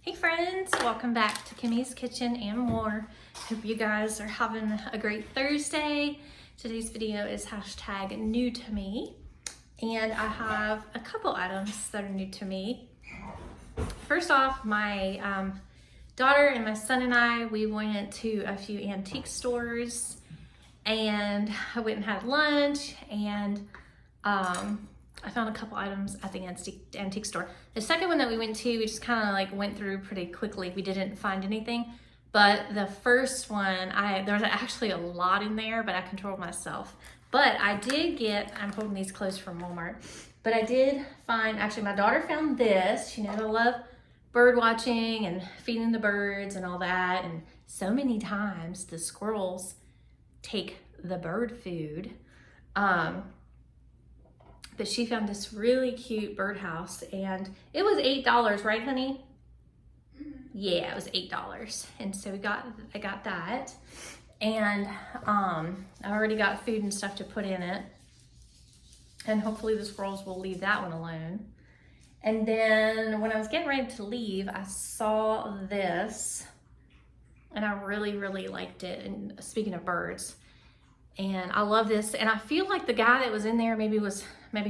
Hey friends, welcome back to Kimmy's Kitchen and more. Hope you guys are having a great Thursday. Today's video is hashtag new to me, and I have a couple items that are new to me. First off, my daughter and my son and I, we went to a few antique stores, and I went and had lunch, and I found a couple items at the antique store. The second one that we went to, we just kind of like went through pretty quickly. We didn't find anything. But the first one, there was actually a lot in there, but I controlled myself. But I did get, I'm holding these clothes from Walmart, but I did find, actually my daughter found this. She knows I love bird watching and feeding the birds and all that. And so many times the squirrels take the bird food. But she found this really cute birdhouse, and it was $8, right, honey? Mm-hmm. Yeah, it was $8, and so I got that, and I already got food and stuff to put in it, and hopefully the squirrels will leave that one alone. And then when I was getting ready to leave, I saw this, and I really, really liked it. And speaking of birds, and I love this, and I feel like the guy that was in there maybe he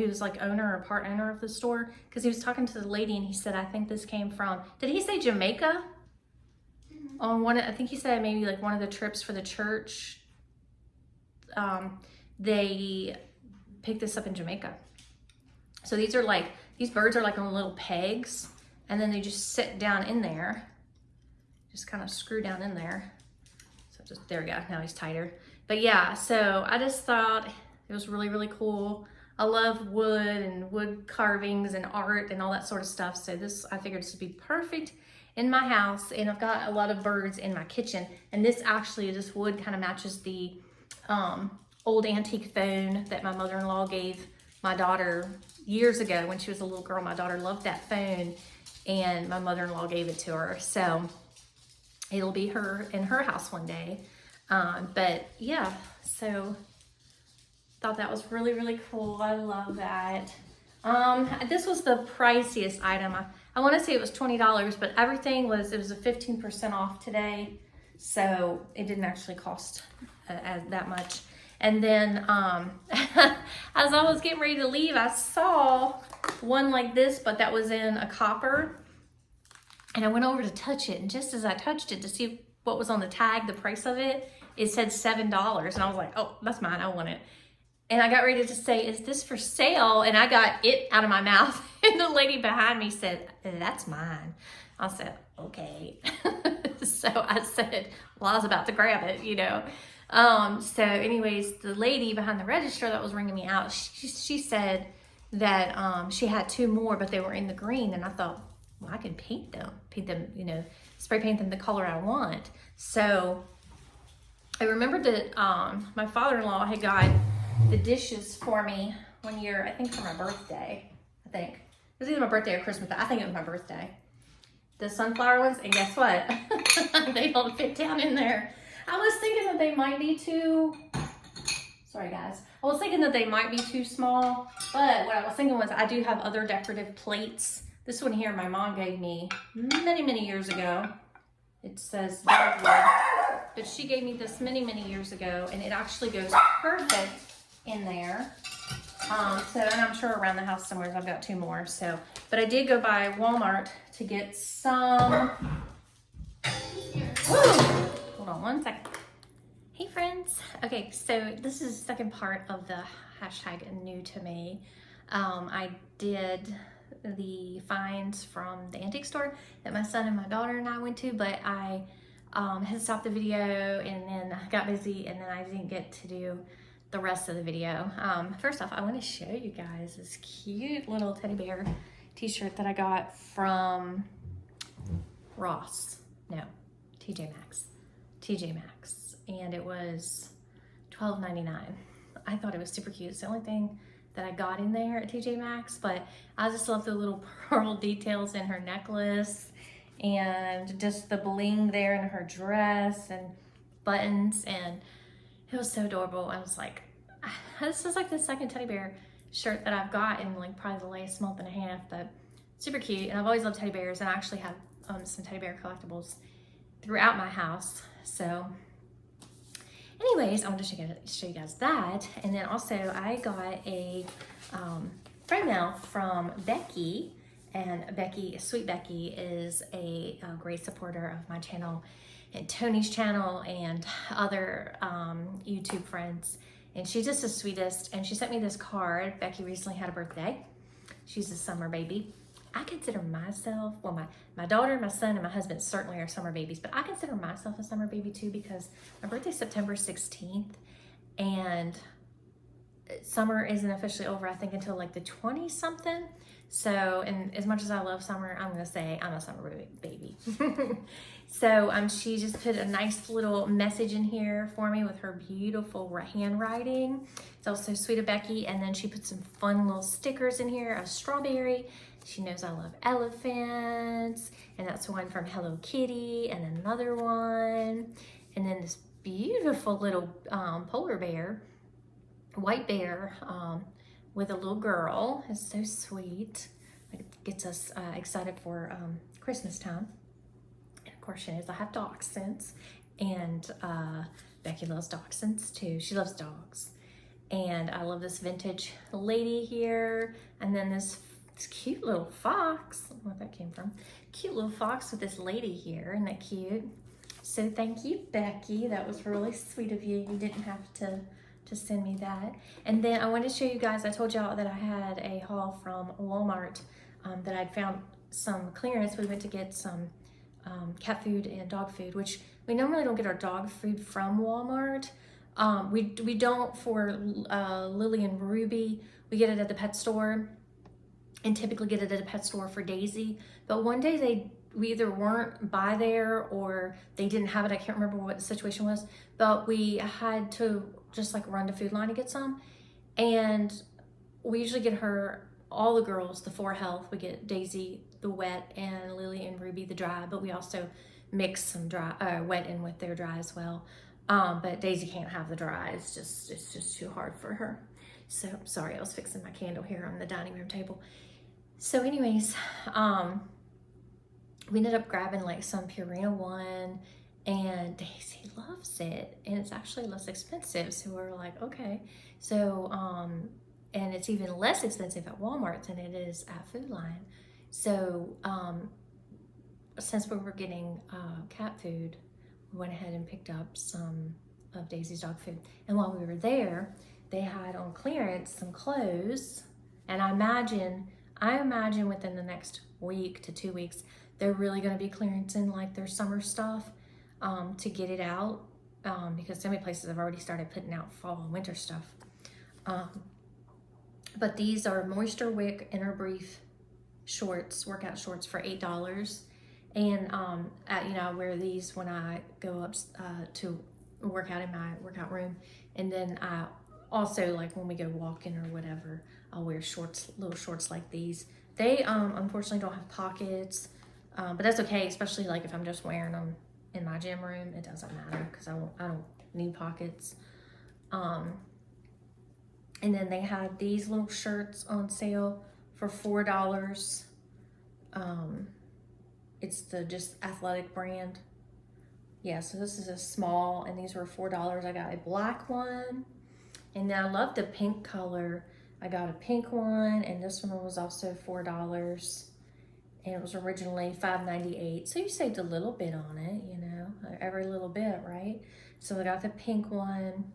was like owner or part owner of the store, because he was talking to the lady and he said, I think this came from, did he say Jamaica? Mm-hmm. On one, I think he said maybe like one of the trips for the church, they picked this up in Jamaica. So these birds are like on little pegs, and then they just sit down in there, just kind of screw down in there. So just, there we go, now he's tighter. But yeah, so I just thought it was really, really cool. I love wood and wood carvings and art and all that sort of stuff. So I figured this would be perfect in my house. And I've got a lot of birds in my kitchen. And this wood kind of matches the old antique phone that my mother-in-law gave my daughter years ago when she was a little girl. My daughter loved that phone, and my mother-in-law gave it to her. So it'll be in her house one day. But yeah, so thought that was really, really cool. I love that. This was the priciest item. I want to say it was $20, but it was a 15% off today. So it didn't actually cost that much. And then, as I was getting ready to leave, I saw one like this, but that was in a copper. And I went over to touch it. And just as I touched it to see what was on the tag, the price of it, it said $7. And I was like, oh, that's mine. I want it. And I got ready to say, is this for sale? And I got it out of my mouth. And the lady behind me said, that's mine. I said, okay. So I said, well, I was about to grab it, So anyways, the lady behind the register that was ringing me out, she said that she had two more, but they were in the green. And I thought, well, I can paint them, spray paint them the color I want. So I remembered that my father-in-law had got the dishes for me one year, I think for my birthday. It was either my birthday or Christmas. I think it was my birthday. The sunflower ones, and guess what? They don't fit down in there. I was thinking that they might be sorry guys. I was thinking that they might be too small, but what I was thinking was I do have other decorative plates. This one here my mom gave me many, many years ago. It says dogwood, but she gave me this many, many years ago, and it actually goes perfect in there. And I'm sure around the house somewhere I've got two more. But I did go by Walmart to get some. Woo! Hold on one second. Hey friends. Okay, so this is the second part of the hashtag new to me. I did the finds from the antique store that my son and my daughter and I went to, but I had stopped the video and then I got busy, and then I didn't get to do the rest of the video. First off, I want to show you guys this cute little teddy bear t-shirt that I got from TJ Maxx, and it was $12.99. I thought it was super cute. It's the only thing that I got in there at TJ Maxx, but I just love the little pearl details in her necklace and just the bling there in her dress and buttons, and it was so adorable. I was like, this is like the second teddy bear shirt that I've got in like probably the last month and a half, but super cute. And I've always loved teddy bears, and I actually have some teddy bear collectibles throughout my house. So anyways, I want to show you guys that. And then also I got a friend mail from Becky. And Becky, Sweet Becky, is a great supporter of my channel and Tony's channel and other YouTube friends. And she's just the sweetest. And she sent me this card. Becky recently had a birthday. She's a summer baby. I consider myself, well, my daughter, my son, and my husband certainly are summer babies, but I consider myself a summer baby too, because my birthday's September 16th, and summer isn't officially over, I think, until like the 20-something. So, and as much as I love summer, I'm gonna say I'm a summer baby. So she just put a nice little message in here for me with her beautiful handwriting. It's also sweet of Becky. And then she put some fun little stickers in here, a strawberry. She knows I love elephants. And that's one from Hello Kitty, and another one. And then this beautiful little polar bear, white bear, with a little girl. It's so sweet. It gets us excited for Christmas time. And of course, she knows I have dachshunds, and Becky loves dachshunds too. She loves dogs. And I love this vintage lady here. And then this cute little fox. I don't know where that came from. Cute little fox with this lady here. Isn't that cute? So thank you, Becky. That was really sweet of you. You didn't have to send me that. And then I wanted to show you guys, I told y'all that I had a haul from Walmart, that I'd found some clearance. We went to get some cat food and dog food, which we normally don't get our dog food from Walmart. We don't for Lily and Ruby. We get it at the pet store, and typically get it at a pet store for Daisy. But one day we either weren't by there or they didn't have it. I can't remember what the situation was, but we had to just like run to Food Line to get some. And we usually get her, all the girls, the 4 Health. We get Daisy the wet and Lily and Ruby the dry, but we also mix some dry, wet in with their dry as well. But Daisy can't have the dry. It's just too hard for her. So sorry, I was fixing my candle here on the dining room table. So anyways, we ended up grabbing like some Purina One, and Daisy loves it, and it's actually less expensive. So we're like, okay. So, and it's even less expensive at Walmart than it is at Food Line. So, since we were getting cat food, we went ahead and picked up some of Daisy's dog food. And while we were there, they had on clearance some clothes, and I imagine within the next week to 2 weeks, they're really going to be clearancing like their summer stuff to get it out, because so many places have already started putting out fall and winter stuff. But these are Moisture Wick Inner Brief shorts, workout shorts for $8. And I wear these when I go up to work out in my workout room, and then I also, like when we go walking or whatever, I'll wear shorts, little shorts like these. They unfortunately don't have pockets, but that's okay, especially like if I'm just wearing them in my gym room. It doesn't matter because I don't need pockets. And then they had these little shirts on sale for $4. It's the just athletic brand. Yeah, so this is a small, and these were $4. I got a black one, and then I love the pink color. I got a pink one, and this one was also $4, and it was originally $5.98. So you saved a little bit on it, you know, every little bit, right? So I got the pink one,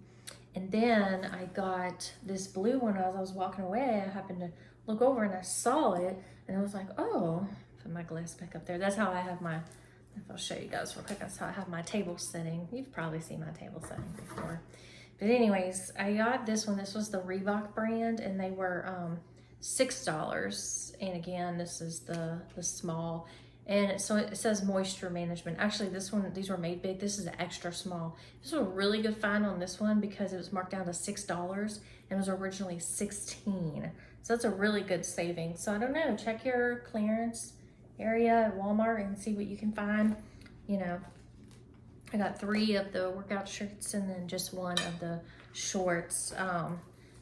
and then I got this blue one. As I was walking away, I happened to look over and I saw it, and I was like, oh, put my glass back up there. That's how I have my, if I'll show you guys real quick, that's how I have my table setting. You've probably seen my table setting before. But anyways, I got this one. This was the Reebok brand, and they were $6. And again, this is the small. And so it says moisture management. Actually, this one, these were made big. This is an extra small. This was a really good find on this one because it was marked down to $6 and it was originally $16. So that's a really good saving. So I don't know, check your clearance area at Walmart and see what you can find. You know, I got 3 of the workout shirts and then just 1 of the shorts.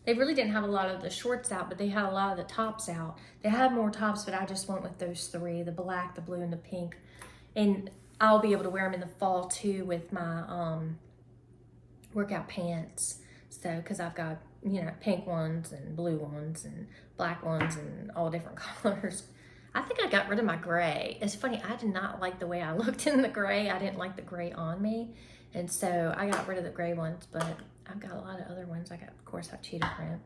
They really didn't have a lot of the shorts out, but they had a lot of the tops out. They had more tops, but I just went with those three, the black, the blue, and the pink. And I'll be able to wear them in the fall too with my workout pants. So, because I've got, you know, pink ones and blue ones and black ones and all different colors. I think I got rid of my gray. It's funny, I did not like the way I looked in the gray. I didn't like the gray on me. And so I got rid of the gray ones, but I've got a lot of other ones. I got, of course, have cheetah print.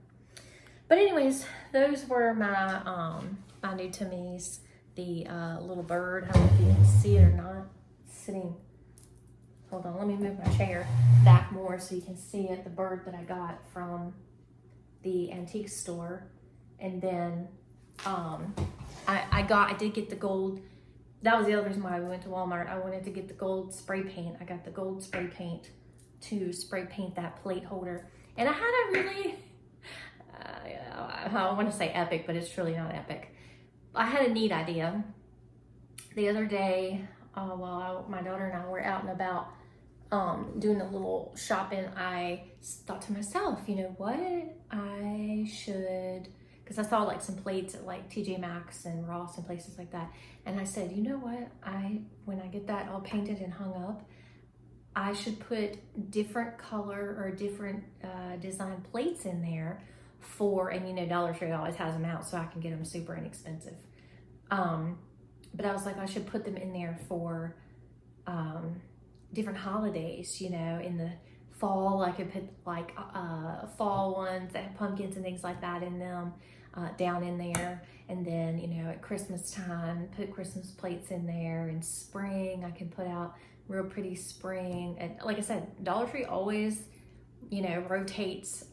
But anyways, those were my my new to me's. The little bird, I don't know if you can see it or not, sitting. Hold on, let me move my chair back more so you can see it. The bird that I got from the antique store. And then I did get the gold. That was the other reason why we went to Walmart. I wanted to get the gold spray paint. I got the gold spray paint to spray paint that plate holder. And I had a really, I want to say epic, but it's truly not epic. I had a neat idea. The other day, while my daughter and I were out and about doing a little shopping, I thought to myself, you know what, I should, because I saw like some plates at like TJ Maxx and Ross and places like that. And I said, you know what, when I get that all painted and hung up, I should put different color or different design plates in there for, and you know, Dollar Tree always has them out so I can get them super inexpensive. But I was like, I should put them in there for different holidays, you know, in the fall. I could put like fall ones that have pumpkins and things like that in them down in there. And then, you know, at Christmas time, put Christmas plates in there. And spring, I can put out real pretty spring. And like I said, Dollar Tree always, you know, rotates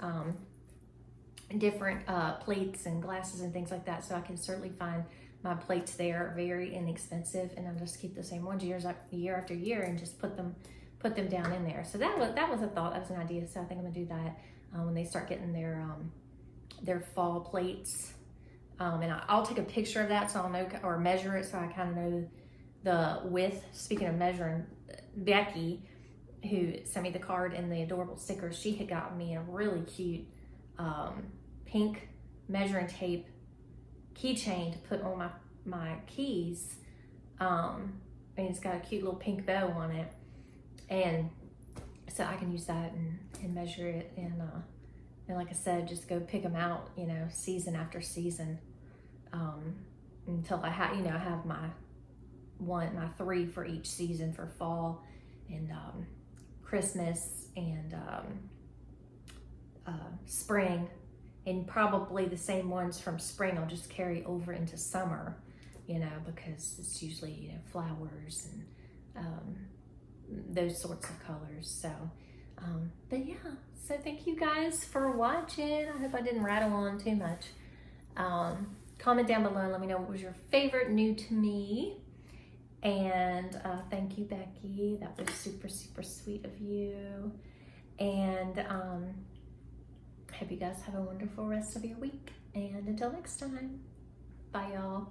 different plates and glasses and things like that. So I can certainly find my plates there very inexpensive, and I'll just keep the same ones year after year and just put them down in there. So that was a thought, that was an idea. So I think I'm gonna do that when they start getting their fall plates. And I'll take a picture of that so I'll know, or measure it so I kind of know the width. Speaking of measuring, Becky, who sent me the card and the adorable stickers, she had gotten me a really cute pink measuring tape keychain to put on my keys. And it's got a cute little pink bow on it, and so I can use that and measure it, and like I said, just go pick them out, you know, season after season, until I have my 3 for each season for fall and Christmas and spring. And probably the same ones from spring I'll just carry over into summer, you know, because it's usually, you know, flowers and those sorts of colors. So, but yeah, so thank you guys for watching. I hope I didn't rattle on too much. Comment down below and let me know what was your favorite new to me. And thank you, Becky. That was super, super sweet of you. And hope you guys have a wonderful rest of your week. And until next time, bye y'all.